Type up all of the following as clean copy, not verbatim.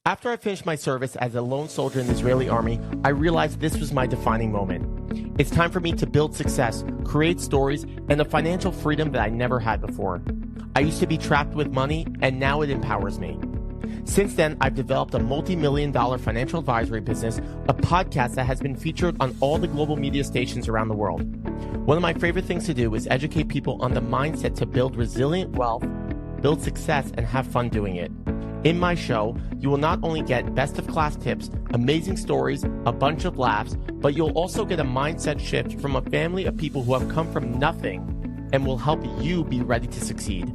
After I finished my service as a lone soldier in the Israeli army, I realized this was my defining moment. It's time for me to build success, create stories, and the financial freedom that I never had before. I used to be trapped with money, and now it empowers me. Since then, I've developed a multi-million-dollar financial advisory business, a podcast that has been featured on all the global media stations around the world. One of my favorite things to do is educate people on the mindset to build resilient wealth, build success, and have fun doing it. In my show, you will not only get best-of-class tips, amazing stories, a bunch of laughs, but you'll also get a mindset shift from a family of people who have come from nothing and will help you be ready to succeed.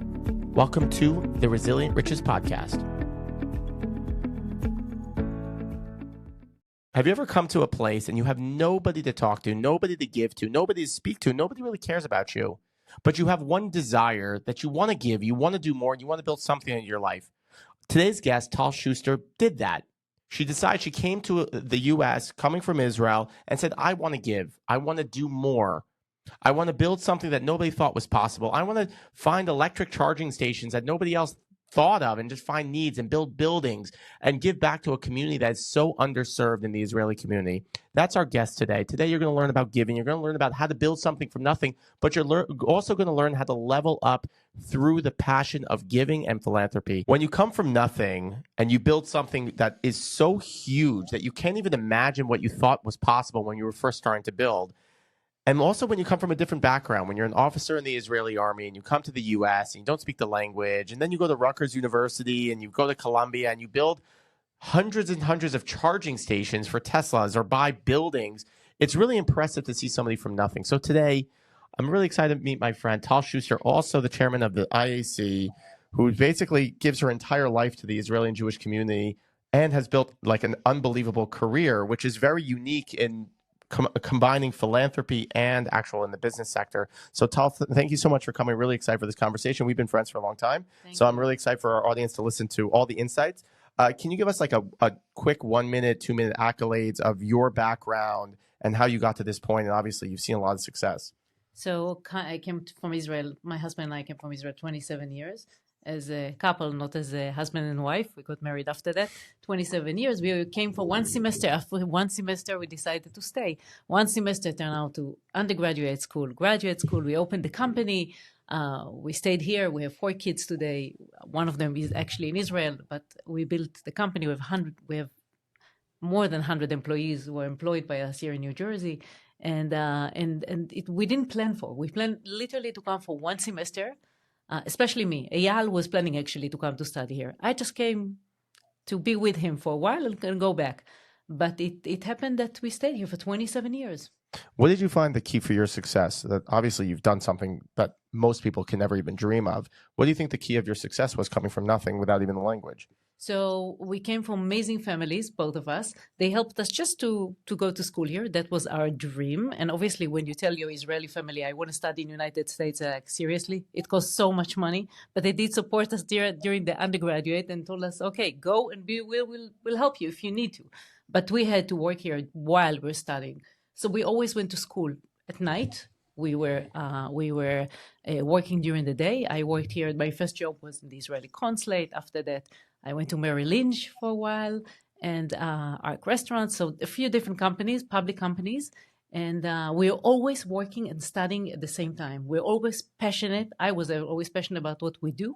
Welcome to the Resilient Riches Podcast. Have you ever come to a place and you have nobody to talk to, nobody to give to, nobody to speak to, nobody really cares about you, but you have one desire that you want to give, you want to do more, and you want to build something in your life? Today's guest, Tal Shuster, did that. She decided, she came to the U.S., coming from Israel, and said, I want to give. I want to do more. I want to build something that nobody thought was possible. I want to find electric charging stations that nobody else thought of and just find needs and build buildings and give back to a community that is so underserved in the Israeli community. That's our guest today. Today, you're going to learn about giving. You're going to learn about how to build something from nothing, but you're also going to learn how to level up through the passion of giving and philanthropy. When you come from nothing and you build something that is so huge that you can't even imagine what you thought was possible when you were first starting to build, and also when you come from a different background, when you're an officer in the Israeli army and you come to the U.S. and you don't speak the language, and then you go to Rutgers University and you go to Columbia and you build hundreds and hundreds of charging stations for Teslas or buy buildings, it's really impressive to see somebody from nothing. So today, I'm really excited to meet my friend Tal Shuster, also the chairman of the IAC, who basically gives her entire life to the Israeli and Jewish community and has built like an unbelievable career, which is very unique in combining philanthropy and actual in the business sector. So Tal, thank you so much for coming. Really excited for this conversation. We've been friends for a long time. I'm really excited for our audience to listen to all the insights. Can you give us like a quick 1 minute, 2 minute accolades of your background and how you got to this point? And obviously you've seen a lot of success. So I came from Israel. My husband and I came from Israel 27 years. As a couple, not as a husband and wife. We got married after that. 27 years. We came for one semester. After one semester, we decided to stay. One semester turned out to undergraduate school, graduate school. We opened the company. We stayed here. We have 4 kids today. One of them is actually in Israel, but we built the company. We have more than 100 employees who are employed by us here in New Jersey. And we didn't plan for. We planned literally to come for one semester. Especially me. Yair was planning actually to come to study here. I just came to be with him for a while and go back. But it happened that we stayed here for 27 years. What did you find the key for your success? That obviously you've done something that most people can never even dream of. What do you think the key of your success was, coming from nothing without even the language? So we came from amazing families, both of us. They helped us just to go to school here. That was our dream. And obviously, when you tell your Israeli family, I want to study in the United States, seriously, it costs so much money. But they did support us during the undergraduate and told us, okay, go and we'll help you if you need to. But we had to work here while we're studying. So we always went to school at night. We were working during the day. I worked here. My first job was in the Israeli consulate. After that, I went to Merrill Lynch for a while and ARC Restaurants. So a few different companies, public companies. And we're always working and studying at the same time. We're always passionate. I was always passionate about what we do.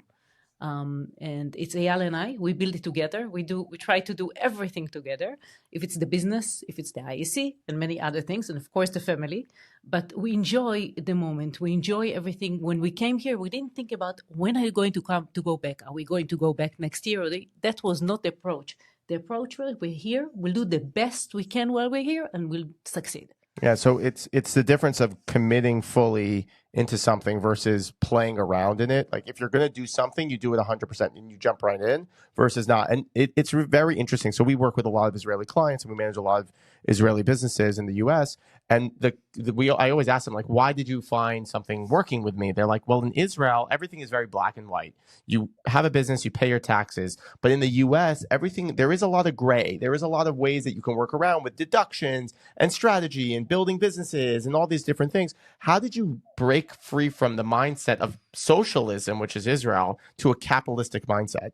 And it's Eyal and I. We build it together. We try to do everything together. If it's the business, if it's the IAC, and many other things, and of course the family. But we enjoy the moment. We enjoy everything. When we came here, we didn't think about when are you going to come to go back. Are we going to go back next year? That was not the approach. The approach was, we're here. We'll do the best we can while we're here, and we'll succeed. Yeah, so it's the difference of committing fully into something versus playing around in it. Like if you're going to do something, you do it 100% and you jump right in versus not. And it's very interesting. So we work with a lot of Israeli clients and we manage a lot of Israeli businesses in the US. And I always ask them, like, why did you find something working with me? They're like, well, in Israel, everything is very black and white. You have a business, you pay your taxes. But in the US, there is a lot of gray. There is a lot of ways that you can work around with deductions and strategy and building businesses and all these different things. How did you break free from the mindset of socialism, which is Israel, to a capitalistic mindset?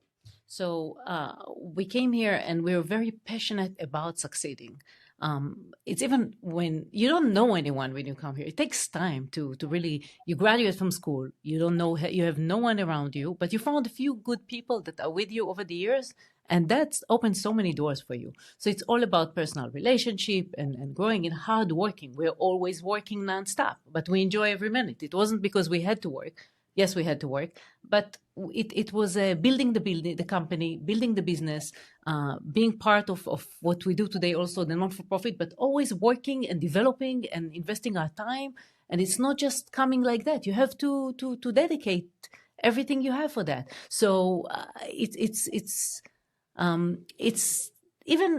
So we came here and we were very passionate about succeeding. It's even when you don't know anyone when you come here. It takes time to really. You graduate from school, you don't know, you have no one around you, but you found a few good people that are with you over the years, and that's opened so many doors for you. So it's all about personal relationship and growing and hard working. We're always working nonstop, but we enjoy every minute. It wasn't because we had to work. Yes, we had to work, but it was building the company, building the business, being part of what we do today, also the non-for-profit, but always working and developing and investing our time. And it's not just coming like that. You have to dedicate everything you have for that. So it's even,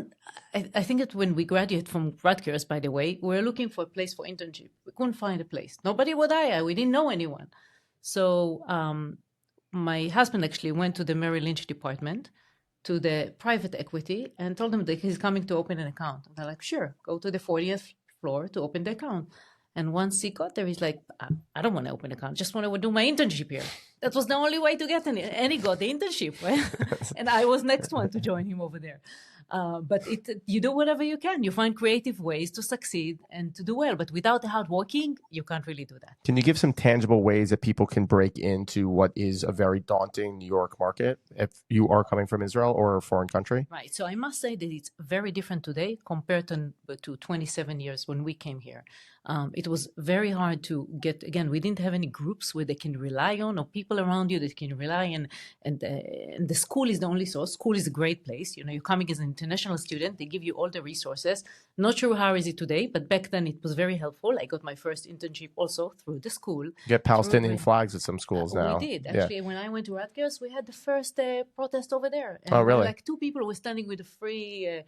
I think that when we graduate from Rutgers, by the way, we were looking for a place for internship. We couldn't find a place. Nobody would hire. We didn't know anyone. So my husband actually went to the Merrill Lynch department, to the private equity, and told them that he's coming to open an account. And they're like, sure, go to the 40th floor to open the account. And once he got there, he's like, I don't want to open an account. Just want to do my internship here. That was the only way to get in it. And he got the internship, right? And I was next one to join him over there. But you do whatever you can. You find creative ways to succeed and to do well. But without the hard working, you can't really do that. Can you give some tangible ways that people can break into what is a very daunting New York market if you are coming from Israel or a foreign country? Right. So I must say that it's very different today compared to 27 years when we came here. It was very hard to get, again, we didn't have any groups where they can rely on, or people around you that can rely on. And the school is the only source. School is a great place. You know, you're coming as an international student. They give you all the resources. Not sure how is it today, but back then it was very helpful. I got my first internship also through the school. You get Palestinian flags at some schools now. We did. Actually, when I went to Rutgers, we had the first protest over there. And oh, really? Like two people were standing with a free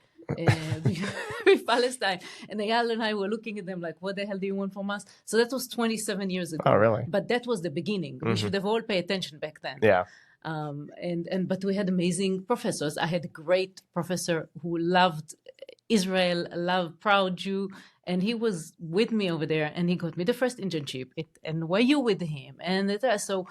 Palestine. And Yair and I were looking at them like, what the hell do you want from us? So that was 27 years ago. Oh, really? But that was the beginning. We should have all paid attention back then. Yeah. But we had amazing professors. I had a great professor who loved Israel, loved proud Jew, and he was with me over there, and he got me the first internship. And were you with him? And so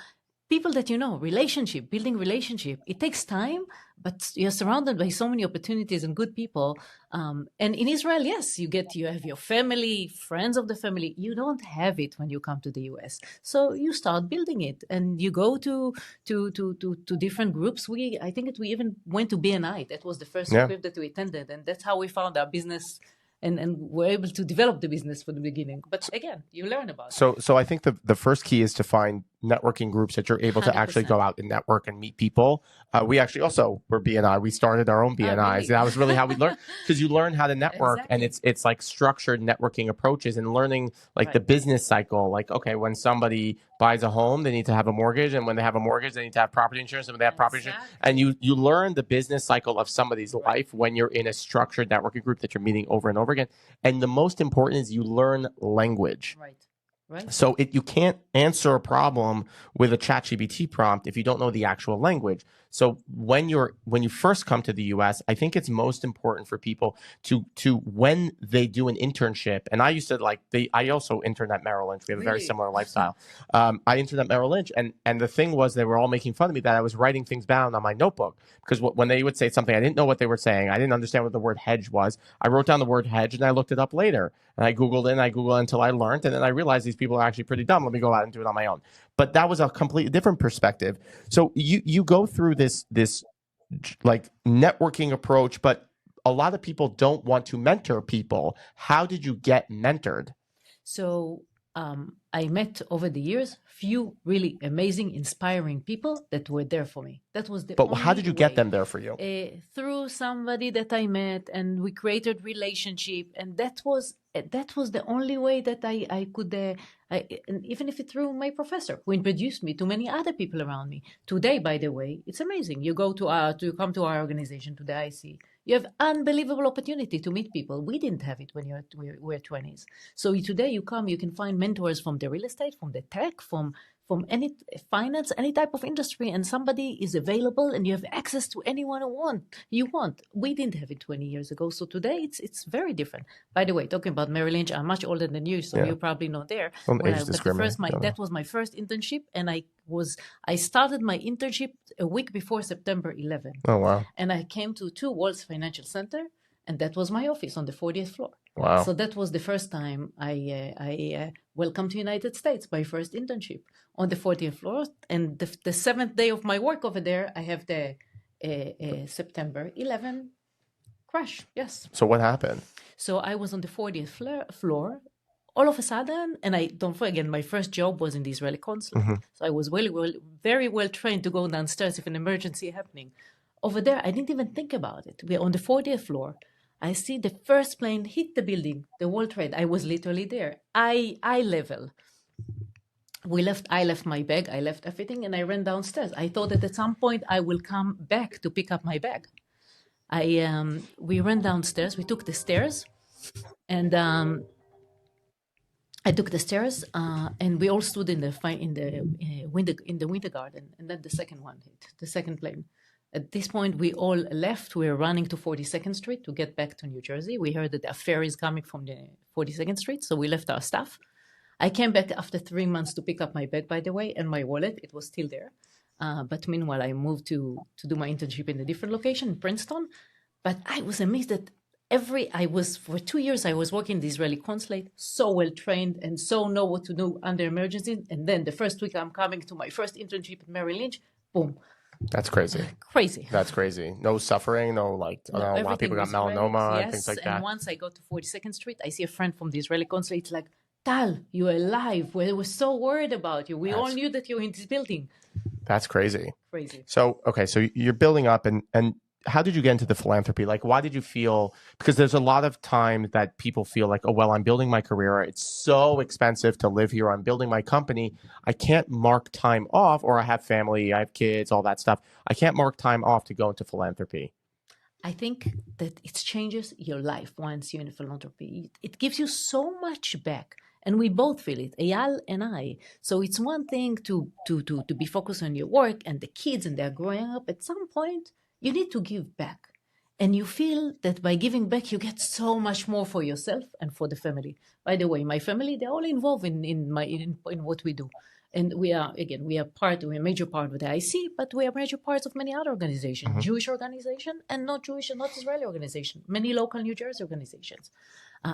people that you know, building relationship, it takes time, but you're surrounded by so many opportunities and good people. And in Israel, yes, you have your family, friends of the family. You don't have it when you come to the US. So you start building it, and you go to different groups. I think we even went to BNI. That was the first group that we attended, and that's how we found our business. And we're able to develop the business from the beginning. But again, you learn about it. So I think the first key is to find networking groups that you're able to actually go out and network and meet people. We actually also were BNI. We started our own BNIs. Really? That was really how we learned, because you learn how to network. Exactly. And it's like structured networking approaches and learning like the business cycle. Like, okay, when somebody buys a home, they need to have a mortgage. And when they have a mortgage, they need to have property insurance. And when they have property insurance, and you learn the business cycle of somebody's life when you're in a structured networking group that you're meeting over and over again. And the most important is you learn language. Right. So you can't answer a problem with a ChatGPT prompt if you don't know the actual language. So when you first come to the US, I think it's most important for people to when they do an internship. And I used to I also interned at Merrill Lynch. We have a very similar lifestyle. I interned at Merrill Lynch, and the thing was they were all making fun of me that I was writing things down on my notebook, because when they would say something, I didn't know what they were saying. I didn't understand what the word hedge was. I wrote down the word hedge and I looked it up later. And I Googled it until I learned. And then I realized these people are actually pretty dumb. Let me go out and do it on my own. But that was a completely different perspective. So you go through this like networking approach, but a lot of people don't want to mentor people. How did you get mentored? So I met over the years few really amazing, inspiring people that were there for me. That was the. But how did you get them there for you? Through somebody that I met, and we created relationship, and that was the only way that I could. And even if it's through my professor, who introduced me to many other people around me. Today, by the way, it's amazing. You go to come to our organization, to the IC. You have unbelievable opportunity to meet people. We didn't have it when we were 20s. So today you come, you can find mentors from the real estate, from the tech, from from any finance, any type of industry, and somebody is available and you have access to anyone you want. We didn't have it 20 years ago. So today it's very different. By the way, talking about Merrill Lynch, I'm much older than you, so you probably know there. That was my first internship, and I started my internship a week before September 11. Oh, wow. And I came to Two Worlds Financial Center, and that was my office on the 40th floor. Wow. So that was the first time I welcome to United States, my first internship on the 40th floor. And the seventh day of my work over there, I have the September 11 crash. Yes. So what happened? So I was on the 40th floor all of a sudden, and I don't forget, my first job was in the Israeli consulate. Mm-hmm. So I was very well trained to go downstairs if an emergency happening. Over there, I didn't even think about it. We're on the 40th floor. I see the first plane hit the building, the World Trade. I was literally there, eye level. I left my bag, I left everything, and I ran downstairs. I thought that at some point I will come back to pick up my bag. We ran downstairs. We took the stairs, and I took the stairs, and we all stood in the winter garden. And then the second one hit, the second plane. At this point, we all left. We were running to 42nd Street to get back to New Jersey. We heard that the affair is coming from the 42nd Street, so we left our stuff. I came back after 3 months to pick up my bag, by the way, and my wallet. It was still there. But meanwhile, I moved to do my internship in a different location, in Princeton. But I was amazed that for 2 years, I was working in the Israeli consulate, so well trained and so know what to do under emergencies. And then the first week I'm coming to my first internship at Merrill Lynch, boom. That's crazy. Crazy. That's crazy. No suffering, no like, a lot of people got melanoma and things like that. And once I go to 42nd Street, I see a friend from the Israeli consulate. It's like, Tal, you're alive. We were so worried about you. We all knew that you were in this building. That's crazy. Crazy. So, okay, so you're building up and how did you get into the philanthropy? Like, why did you feel, because there's a lot of time that people feel like, oh, well, I'm building my career. It's so expensive to live here. I'm building my company. I can't mark time off, or I have family, I have kids, all that stuff. I can't mark time off to go into philanthropy. I think that it changes your life once you're in philanthropy. It gives you so much back. And we both feel it, Eyal and I. So it's one thing to be focused on your work and the kids, and they're growing up. At some point, you need to give back. And you feel that by giving back, you get so much more for yourself and for the family. By the way, my family, they're all involved in what we do. And we are a major part of the IC, but we are major parts of many other organizations, mm-hmm. Jewish organization and not Jewish and not Israeli organization, many local New Jersey organizations.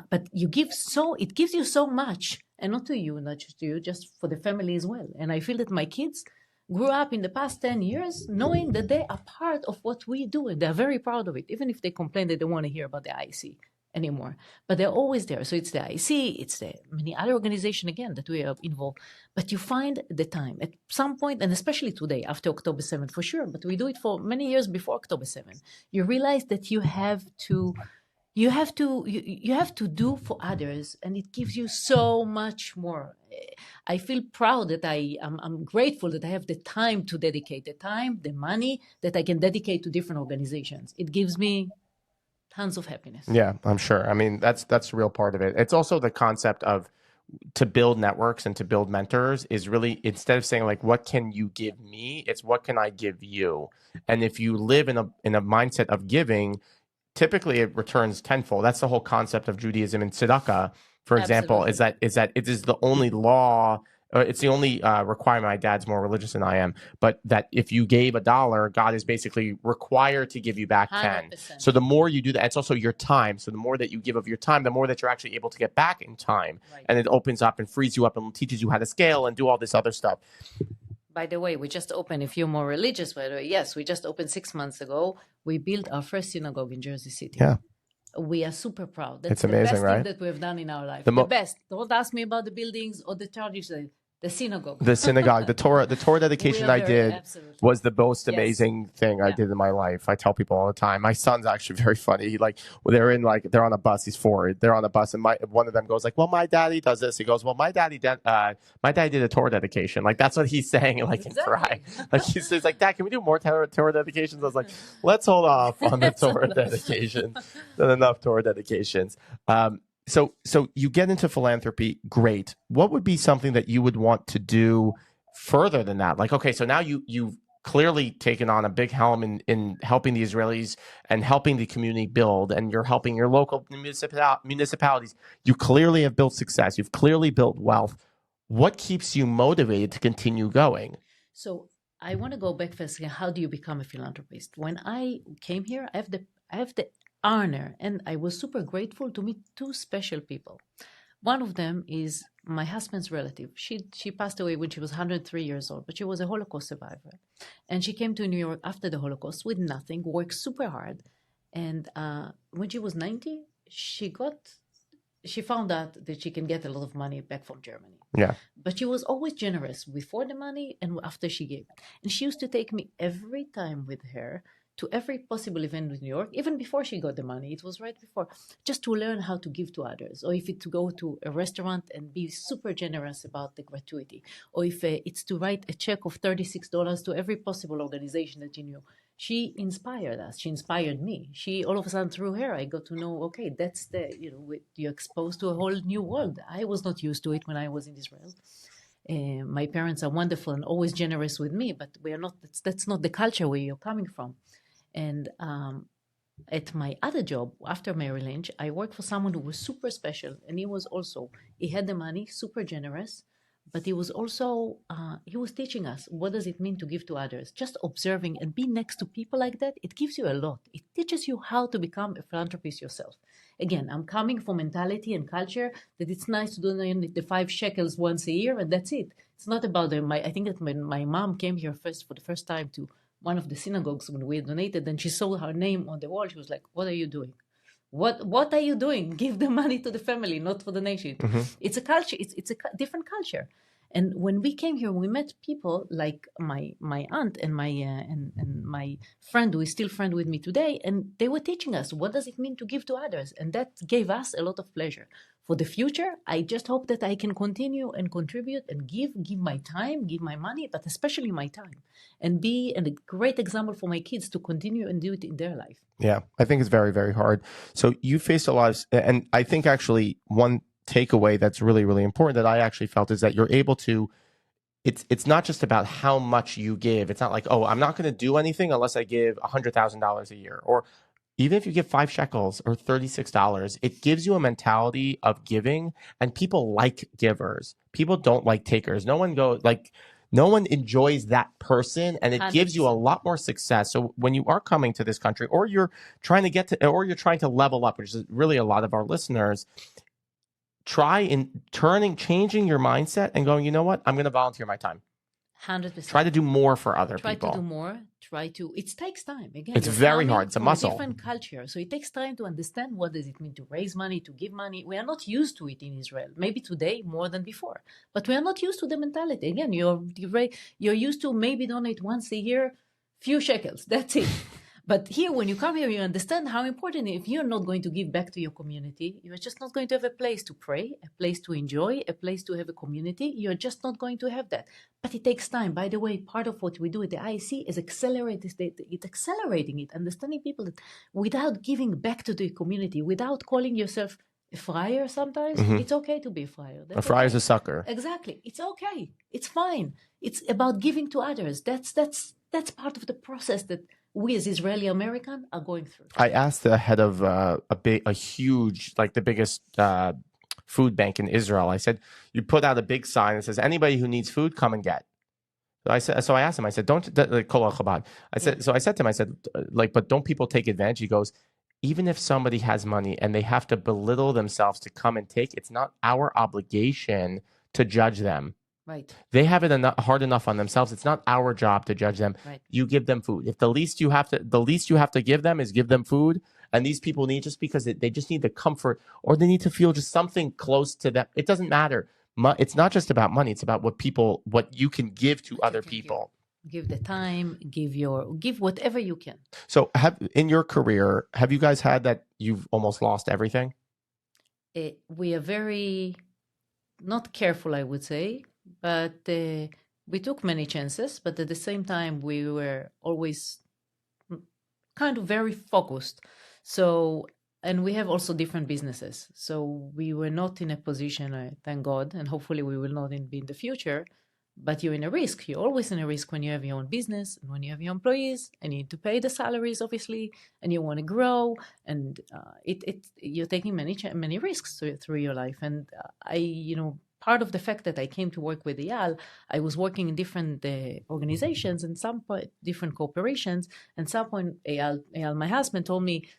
But it gives you so much, and not just to you, just for the family as well. And I feel that my kids grew up in the past 10 years knowing that they are part of what we do, and they're very proud of it, even if they complain they don't want to hear about the IC anymore. But they're always there. So it's the IC, it's the many other organizations, again, that we are involved. But you find the time at some point, and especially today, after October 7th, for sure, but we do it for many years before October 7th, you realize that you have to do for others, and it gives you so much more. I feel proud that I'm grateful that I have the time to dedicate, the money that I can dedicate to different organizations. It gives me tons of happiness. Yeah, I'm sure. I mean, that's a real part of it. It's also the concept of to build networks and to build mentors is really, instead of saying like, what can you give me? It's what can I give you? And if you live in a mindset of giving, typically it returns tenfold. That's the whole concept of Judaism and tzedakah, for example, is that it is the only law, it's the only requirement. My dad's more religious than I am, but that if you gave $1, God is basically required to give you back 10. 100%. So the more you do that, it's also your time. So the more that you give of your time, the more that you're actually able to get back in time. Right. And it opens up and frees you up and teaches you how to scale and do all this other stuff. By the way, we just opened, if you're more religious, by the way, yes, we just opened 6 months ago. We built our first synagogue in Jersey City. Yeah. We are super proud. That's it's amazing, the best right? thing that we've done in our life. The best. Don't ask me about the buildings or the charges. The synagogue. The synagogue. The Torah dedication I did was the most amazing thing I did in my life. I tell people all the time. My son's actually very funny. They're on a bus. He's 4. They're on a bus, and one of them goes like, "Well, my daddy does this." He goes, "Well, my daddy did a Torah dedication." Like that's what he's saying. Like in Fry. Like he's like, "Dad, can we do more Torah dedications?" I was like, "Let's hold off on the Torah dedications. Not enough Torah dedications." So you get into philanthropy, great. What would be something that you would want to do further than that. Like, okay, so now you've clearly taken on a big helm in helping the Israelis and helping the community build, and you're helping your local municipalities. You clearly have built success. You've clearly built wealth. What keeps you motivated to continue going? So I want to go back for a second. How do you become a philanthropist? When I came here, I have the honor, and I was super grateful to meet two special people. One of them is my husband's relative. She passed away when she was 103 years old, but she was a Holocaust survivor, and she came to New York after the Holocaust with nothing, worked super hard, and when she was 90, she found out that she can get a lot of money back from Germany. Yeah. But she was always generous before the money and after she gave. And she used to take me every time with her to every possible event in New York, even before she got the money. It was right before, just to learn how to give to others. Or if it's to go to a restaurant and be super generous about the gratuity. Or if it's to write a check of $36 to every possible organization that you knew. She inspired us. She inspired me. She, all of a sudden, through her, I got to know, okay, that's you're exposed to a whole new world. I was not used to it when I was in Israel. My parents are wonderful and always generous with me, but we are not. That's not the culture where you're coming from. And at my other job after Merrill Lynch, I worked for someone who was super special, and he had the money, super generous, but he was also he was teaching us what does it mean to give to others. Just observing and being next to people like that, it gives you a lot. It teaches you how to become a philanthropist yourself. Again, I'm coming from mentality and culture that it's nice to do the 5 shekels once a year and that's it. It's not about I think that when my mom came here for the first time to one of the synagogues when we donated, and she saw her name on the wall, she was like, "What are you doing? What are you doing? Give the money to the family, not for the nation." Mm-hmm. It's a culture. It's a different culture. And when we came here, we met people like my aunt and my friend, who is still friend with me today, and they were teaching us what does it mean to give to others, and that gave us a lot of pleasure. For the future, I just hope that I can continue and contribute and give my time, give my money, but especially my time, and be a great example for my kids to continue and do it in their life. Yeah, I think it's very, very hard. So you faced a lot of, and I think actually one takeaway that's really, really important that I actually felt is that you're able to, it's not just about how much you give. It's not like, oh, I'm not going to do anything unless I give $100,000 a year. Or even if you give 5 shekels or $36, it gives you a mentality of giving, and people like givers. People don't like takers. No one enjoys that person, and it 100%. gives you a lot more success. So when you are coming to this country, or you're trying to level up, which is really a lot of our listeners, try changing your mindset and going, you know what? I'm going to volunteer my time. 100%. Try to do more for other people. Try to do more. It takes time. Again, it's very hard. It's a muscle. A different culture. So it takes time to understand what does it mean to raise money, to give money. We are not used to it in Israel. Maybe today more than before. But we are not used to the mentality. Again, you're used to maybe donate once a year, few shekels. That's it. But here, when you come here, you understand how important it is. If you're not going to give back to your community, you're just not going to have a place to pray, a place to enjoy, a place to have a community. You're just not going to have that. But it takes time. By the way, part of what we do at the IEC is accelerating it, understanding people that without giving back to the community, without calling yourself a friar sometimes, it's okay to be a friar. A friar is a sucker. Exactly. It's okay. It's fine. It's about giving to others. That's part of the process that we as Israeli American are going through. I asked the head of a huge, like the biggest food bank in Israel. I said, you put out a big sign that says, anybody who needs food, come and get. So I asked him, I said, kol chabad. So I said to him, I said, but don't people take advantage? He goes, even if somebody has money and they have to belittle themselves to come and take, it's not our obligation to judge them. Right. They have it hard enough on themselves. It's not our job to judge them. Right. You give them food. If the least you have to give them is give them food, and these people need, just because they just need the comfort, or they need to feel just something close to them. It doesn't matter. It's not just about money. It's about what you can give to other people. Give the time. Give whatever you can. So, in your career, have you guys had that you've almost lost everything? We are very not careful, I would say. But we took many chances, but at the same time, we were always kind of very focused. So, and we have also different businesses. So we were not in a position, thank God, and hopefully we will not be in the future, but you're in a risk. You're always in a risk when you have your own business and when you have your employees, and you need to pay the salaries, obviously, and you want to grow, and you're taking many risks through your life. And part of the fact that I came to work with Eyal, I was working in different organizations and some point different corporations. And some point, Eyal, my husband, told me,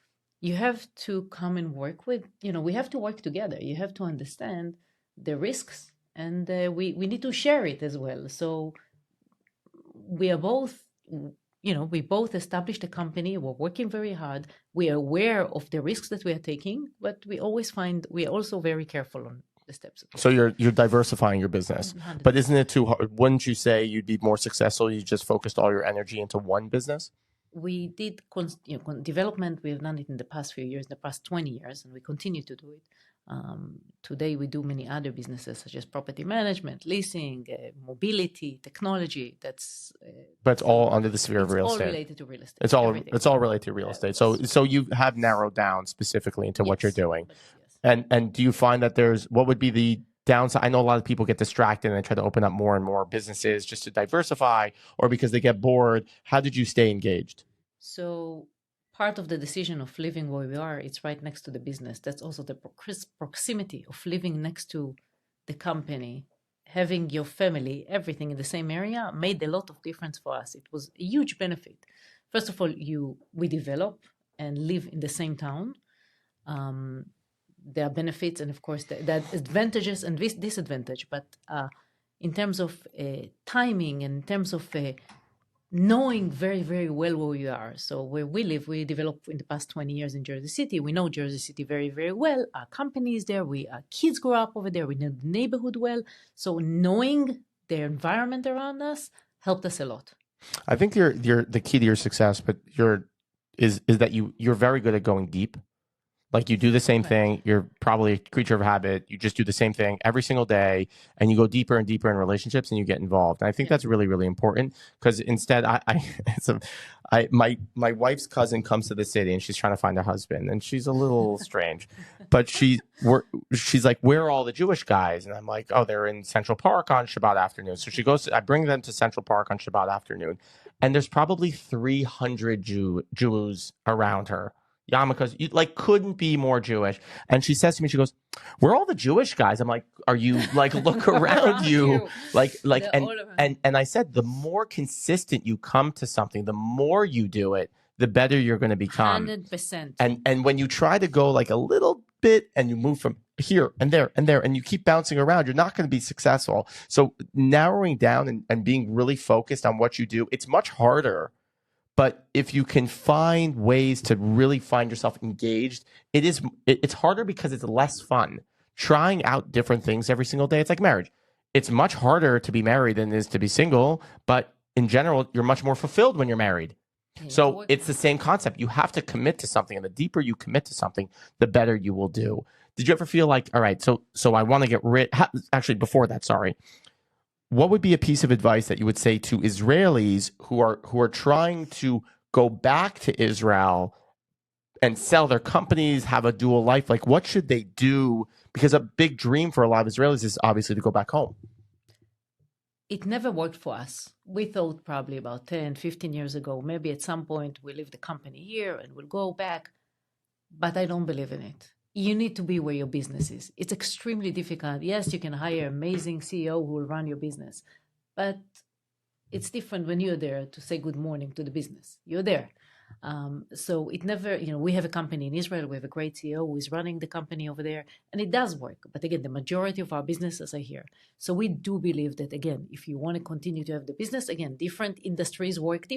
you have to come and work with, we have to work together. You have to understand the risks, and we need to share it as well. So we are both, we both established a company. We're working very hard. We are aware of the risks that we are taking, but we always find we are also very careful on the steps. So you're diversifying your business, 100%. But isn't it too hard? Wouldn't you say you'd be more successful? You just focused all your energy into one business? We did development. We have done it in the past few years, in the past 20 years, and we continue to do it. Today, we do many other businesses such as property management, leasing, mobility, technology. But it's all under the sphere of real estate. It's all related to real estate. It's all related to real estate. So you have narrowed down specifically into what you're doing. Yes. And do you find that what would be the downside? I know a lot of people get distracted and they try to open up more and more businesses just to diversify, or because they get bored. How did you stay engaged? So part of the decision of living where we are, it's right next to the business. That's also the proximity of living next to the company, having your family, everything in the same area made a lot of difference for us. It was a huge benefit. First of all, we develop and live in the same town. There are benefits, and of course, there are advantages and disadvantages. But in terms of timing, and in terms of knowing very, very well where we are. So where we live, we developed in the past 20 years in Jersey City. We know Jersey City very, very well. Our company is there. Our kids grow up over there. We know the neighborhood well. So knowing the environment around us helped us a lot. I think the key to your success, is that you're very good at going deep. Like you do the same thing. You're probably a creature of habit. You just do the same thing every single day, and you go deeper and deeper in relationships, and you get involved. And I think that's really, really important, because instead, my wife's cousin comes to the city and she's trying to find a husband, and she's a little strange, but she's like, where are all the Jewish guys? And I'm like, oh, they're in Central Park on Shabbat afternoon. So I bring them to Central Park on Shabbat afternoon, and there's probably 300 Jews around her. Yarmulkes, you couldn't be more Jewish. And she says to me, she goes, "We're all the Jewish guys." I'm like, "Are you look around you?" And I said, the more consistent you come to something, the more you do it, the better you're going to become. 100%. And when you try to go a little bit and you move from here and there and you keep bouncing around, you're not going to be successful. So narrowing down and being really focused on what you do, it's much harder. But if you can find ways to really find yourself engaged, it's harder because it's less fun. Trying out different things every single day, it's like marriage. It's much harder to be married than it is to be single, but in general, you're much more fulfilled when you're married. So it's the same concept. You have to commit to something, and the deeper you commit to something, the better you will do. Did you ever feel like, all right, so I want to get rid? Actually, before that, sorry. What would be a piece of advice that you would say to Israelis who are trying to go back to Israel and sell their companies, have a dual life? What should they do? Because a big dream for a lot of Israelis is obviously to go back home. It never worked for us. We thought probably about 10, 15 years ago, maybe at some point we'll leave the company here and we'll go back. But I don't believe in it. You need to be where your business is. It's extremely difficult. Yes, you can hire an amazing CEO who will run your business, but it's different when you're there to say good morning to the business. You're there. So it never, we have a company in Israel. We have a great CEO who is running the company over there, and it does work. But again, the majority of our businesses are here. So we do believe that, again, if you want to continue to have the business, again, different industries work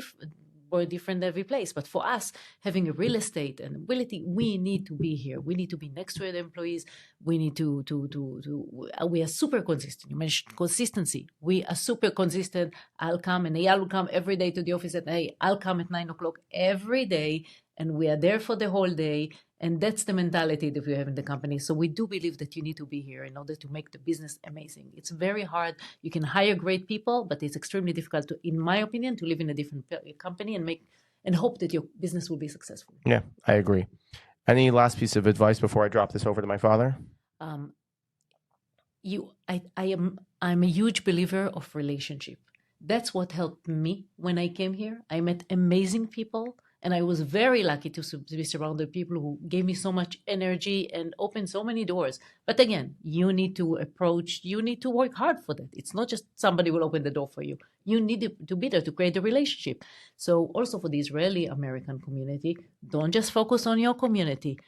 different every place. But for us, having a real estate and ability, we need to be here. We need to be next to the employees. We need to we are super consistent. You mentioned consistency. We are super consistent. I'll come, and Eyal will come every day to the office at 8. I'll come at 9 o'clock every day, and we are there for the whole day. And that's the mentality that we have in the company. So we do believe that you need to be here in order to make the business amazing. It's very hard. You can hire great people, but it's extremely difficult to, in my opinion, to live in a different company and hope that your business will be successful. Yeah, I agree. Any last piece of advice before I drop this over to my father? I'm a huge believer of relationship. That's what helped me when I came here. I met amazing people, and I was very lucky to be surrounded by people who gave me so much energy and opened so many doors. But again, you need to work hard for that. It's not just somebody will open the door for you. You need to be there to create a relationship. So also for the Israeli American community, don't just focus on your community,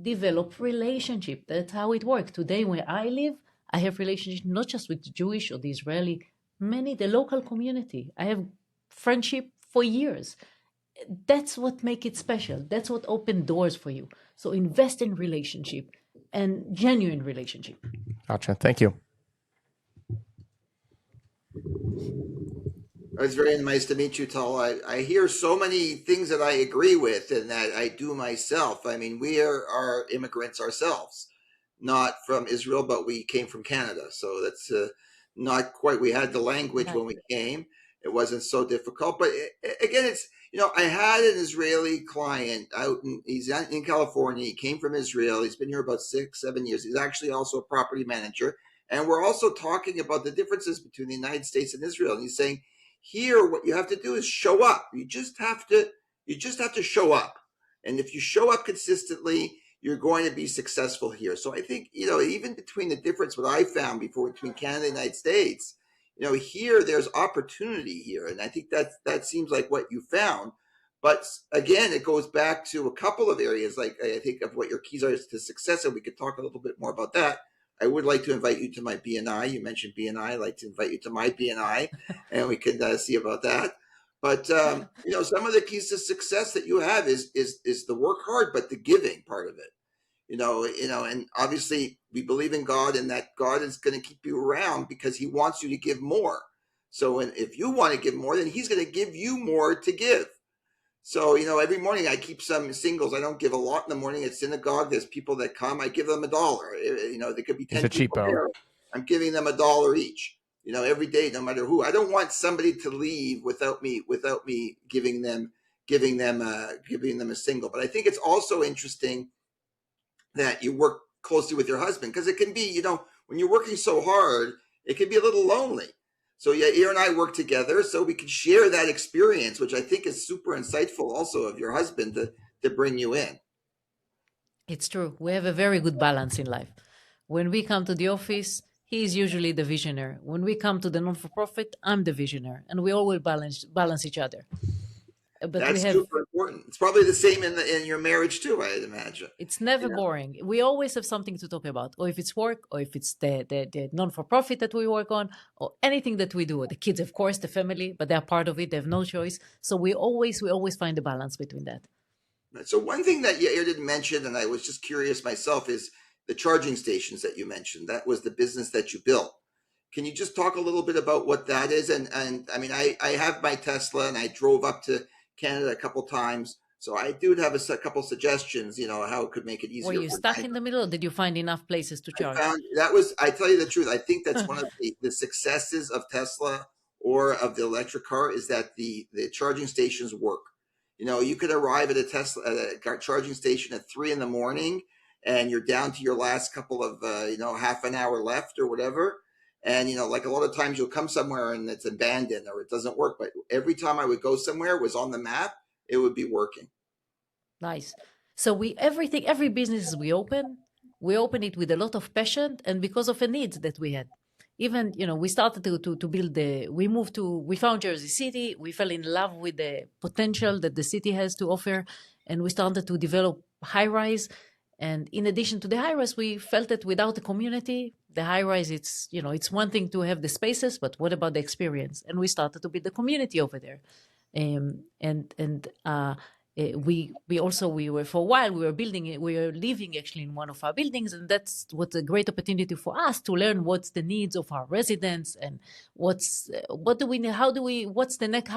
develop relationship. That's how it works. Today, where I live, I have relationship not just with the Jewish or the Israeli, the local community. I have friendship for years. That's what make it special. That's what open doors for you. So invest in relationship and genuine relationship. Gotcha. Thank you. It's very nice to meet you, Tal. I hear so many things that I agree with and that I do myself. I mean, we are immigrants ourselves, not from Israel, but we came from Canada. So that's not quite, we had the language when we came. It wasn't so difficult. But again, it's, I had an Israeli client he's in California. He came from Israel. He's been here about 6-7 years. He's actually also a property manager. And we're also talking about the differences between the United States and Israel. And he's saying, here, what you have to do is show up. You just have to show up. And if you show up consistently, you're going to be successful here. So I think, even between the difference, what I found between Canada and the United States, here there's opportunity here. And I think that seems like what you found. But again, it goes back to a couple of areas, like I think of what your keys are to success. And we could talk a little bit more about that. I would like to invite you to my BNI. You mentioned BNI. I'd like to invite you to my BNI, and we could see about that. But some of the keys to success that you have is the work hard, but the giving part of it. And obviously we believe in God, and that God is going to keep you around because He wants you to give more. So if you want to give more, then He's going to give you more to give. So, every morning I keep some singles. I don't give a lot in the morning at synagogue. There's people that come. I give them $1. There could be 10 people there. I'm giving them $1 each, every day, no matter who. I don't want somebody to leave without me giving them a single. But I think it's also interesting that you work closely with your husband, because it can be, when you're working so hard, it can be a little lonely. So Yair and I work together so we can share that experience, which I think is super insightful also of your husband to bring you in. It's true. We have a very good balance in life. When we come to the office, he is usually the visionary. When we come to the non-for-profit, I'm the visionary. And we all will balance each other. But that's super important. It's probably the same in your marriage too, I'd imagine. It's never boring. We always have something to talk about, or if it's work, or if it's the non-for-profit that we work on, or anything that we do. The kids, of course, the family, but they're part of it. They have no choice. So we always find a balance between that. So one thing that Yair didn't mention, and I was just curious myself, is the charging stations that you mentioned. That was the business that you built. Can you just talk a little bit about what that is? And I mean, I have my Tesla, and I drove up to Canada a couple times, so I do have a couple suggestions, how it could make it easier. Were you stuck in the middle, or did you find enough places to charge? I tell you the truth, I think that's one of the successes of Tesla or of the electric car is that the charging stations work. You could arrive at a charging station at 3 a.m, and you're down to your last couple of half an hour left or whatever. And, like a lot of times you'll come somewhere and it's abandoned or it doesn't work. But every time I would go somewhere, it was on the map, it would be working. Nice. So every business we open it with a lot of passion and because of a need that we had. Even, we started to build we found Jersey City. We fell in love with the potential that the city has to offer. And we started to develop high-rise. And in addition to the high-rise, we felt that without the community, the high-rise, it's one thing to have the spaces, but what about the experience? And we started to build the community over there. We were for a while, we were living actually in one of our buildings, and that's what's a great opportunity for us to learn what's the needs of our residents and how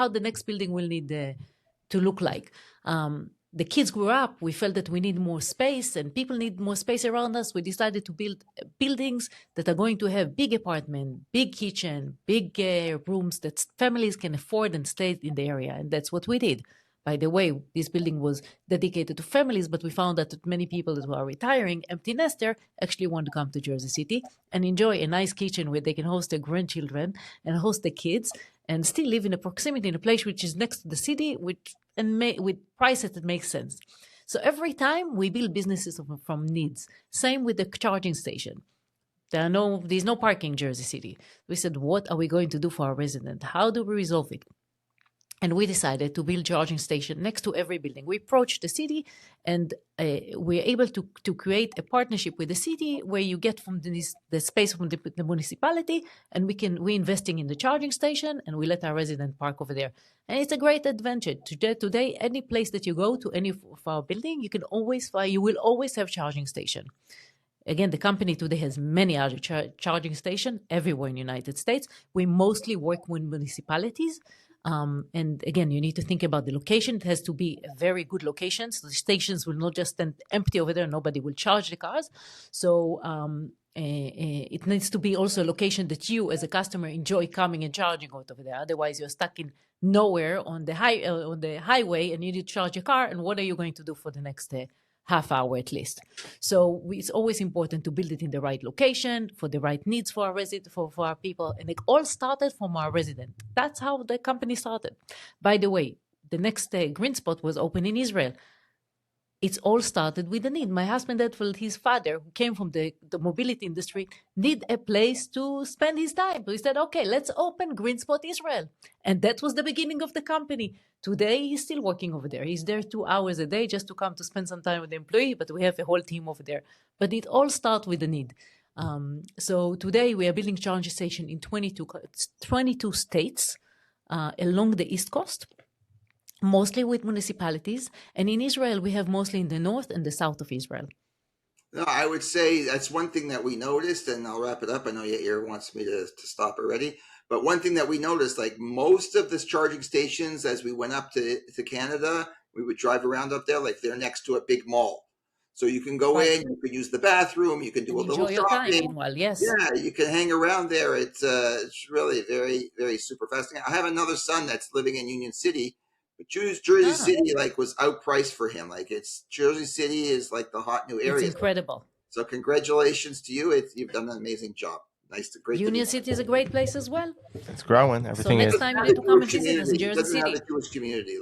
the next building will need to look like. The kids grew up, we felt that we need more space and people need more space around us. We decided to build buildings that are going to have big apartment, big kitchen, big rooms that families can afford and stay in the area. And that's what we did. By the way, this building was dedicated to families, but we found that many people that were retiring, empty nester, actually want to come to Jersey City and enjoy a nice kitchen where they can host their grandchildren and host the kids and still live in a proximity in a place which is next to the city with prices that make sense. So every time we build businesses from needs. Same with the charging station. There's no parking in Jersey City. We said, what are we going to do for our resident? How do we resolve it? And we decided to build charging station next to every building. We approached the city, and we're able to create a partnership with the city where you get from the space from the municipality, and we're investing in the charging station, and we let our resident park over there. And it's a great advantage. Today, any place that you go to, any of our building, you will always have charging station. Again, the company today has many other charging stations everywhere in the United States. We mostly work with municipalities. And again, you need to think about the location. It has to be a very good location. So the stations will not just stand empty over there. Nobody will charge the cars. So it needs to be also a location that you as a customer enjoy coming and charging out over there. Otherwise, you're stuck in nowhere on the highway and you need to charge a car. And what are you going to do for the next half hour at least? So it's always important to build it in the right location for the right needs for our for our people. And it all started from our resident. That's how the company started. By the way, the next green spot was open in Israel. It's all started with a need. My husband, his father, who came from the mobility industry, need a place to spend his time. So he said, okay, let's open Green Spot Israel. And that was the beginning of the company. Today, he's still working over there. He's there 2 hours a day just to come to spend some time with the employee, but we have a whole team over there. But it all starts with a need. So today, we are building charging station in 22 states along the East Coast, mostly with municipalities. And in Israel, we have mostly in the north and the south of Israel. No, I would say that's one thing that we noticed, and I'll wrap it up. I know Yair wants me to stop already. But one thing that we noticed, like most of this charging stations, as we went up to Canada, we would drive around up there, like they're next to a big mall. So you can go in, you can use the bathroom, you can do a little shopping. Enjoy your time, meanwhile, yes. Yeah, you can hang around there. It's really very, very super fascinating. I have another son that's living in Union City. But Jersey City was outpriced for him. Jersey City is like the hot new area. It's incredible. So congratulations to you. You've done an amazing job. Great. Union City is a great place as well. It's growing. Everything so next time you need to come and visit us in Jersey City. Have a Jewish community.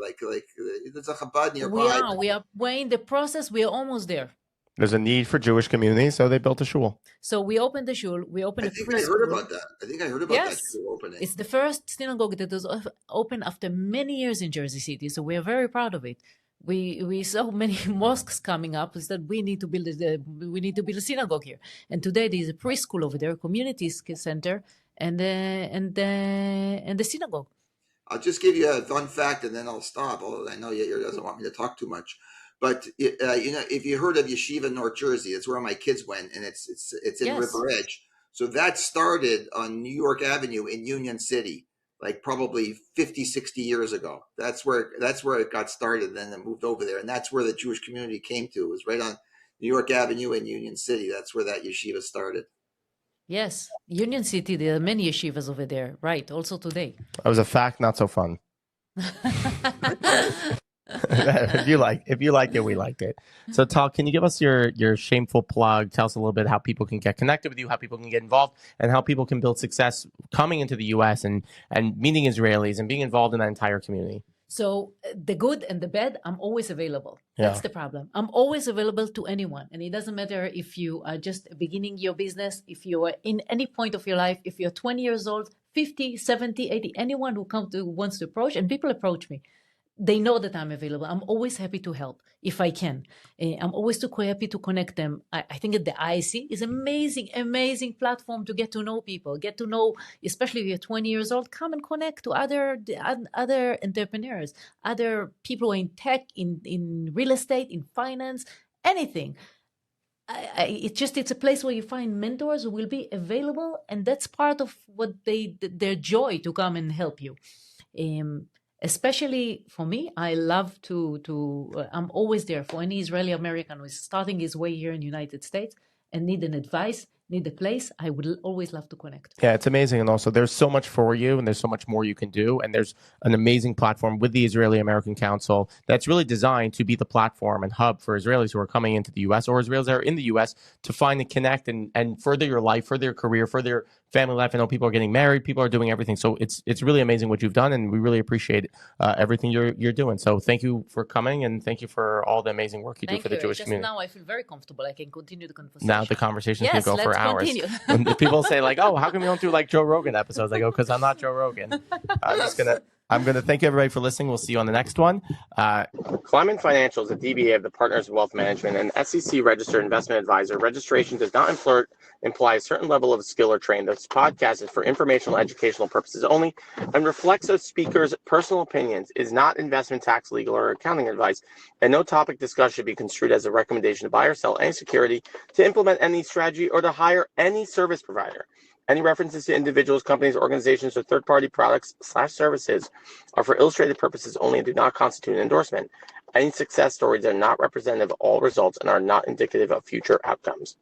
There's a Chabad nearby. We are in the process. We are almost there. There's a need for Jewish community, so they built a shul. So we opened the shul. We opened I think I heard about that. That shul opening. It's the first synagogue that was opened after many years in Jersey City. So we are very proud of it. We saw many mosques coming up. We said we need to build a synagogue here. And today there is a preschool over there, a community center, and the synagogue. I'll just give you a fun fact, and then I'll stop. Although I know Yair doesn't want me to talk too much. But if you heard of Yeshiva North Jersey, it's where my kids went, and it's in River Edge. So that started on New York Avenue in Union City, like probably 50, 60 years ago. That's where it got started. Then it moved over there, and that's where the Jewish community came to. It was right on New York Avenue in Union City. That's where that yeshiva started. Yes, Union City. There are many yeshivas over there. Right. Also today. That was a fact, not so fun. If you liked it, we liked it. So Tal, can you give us your shameful plug? Tell us a little bit how people can get connected with you, how people can get involved, and how people can build success coming into the US and meeting Israelis and being involved in that entire community. So the good and the bad, I'm always available. That's the problem. I'm always available to anyone. And it doesn't matter if you are just beginning your business, if you are in any point of your life, if you're 20 years old, 50, 70, 80, anyone who wants to approach, and people approach me. They know that I'm available. I'm always happy to help if I can. I'm always happy to connect them. I think that the IC is amazing platform to get to know people, especially if you're 20 years old, come and connect to other entrepreneurs, other people in tech, in real estate, in finance, anything. It's a place where you find mentors who will be available, and that's part of what their joy to come and help you. Especially for me, I love I'm always there for any Israeli American who is starting his way here in the United States and need an advice, need a place, I would always love to connect. Yeah, it's amazing. And also, there's so much for you and there's so much more you can do. And there's an amazing platform with the Israeli American Council that's really designed to be the platform and hub for Israelis who are coming into the U.S. or Israelis that are in the U.S. to find and connect and further your life, further your career, further your family life. I know people are getting married, people are doing everything. So it's really amazing what you've done. And we really appreciate everything you're doing. So thank you for coming and thank you for all the amazing work you do for the Jewish community. Now I feel very comfortable. I can continue the conversation. Now the conversation can go for hours. Continue. When people say like, "Oh, how come you don't do like Joe Rogan episodes?" I go, "Because I'm not Joe Rogan." I'm gonna thank you everybody for listening. We'll see you on the next one. Klyman Financial is a DBA of the Partners of Wealth Management and SEC registered investment advisor. Registration does not imply a certain level of skill or training. This podcast is for informational, educational purposes only, and reflects the speaker's personal opinions. Is not investment, tax, legal, or accounting advice, and no topic discussed should be construed as a recommendation to buy or sell any security, to implement any strategy, or to hire any service provider. Any references to individuals, companies, organizations, or third-party products/services are for illustrative purposes only and do not constitute an endorsement. Any success stories are not representative of all results and are not indicative of future outcomes.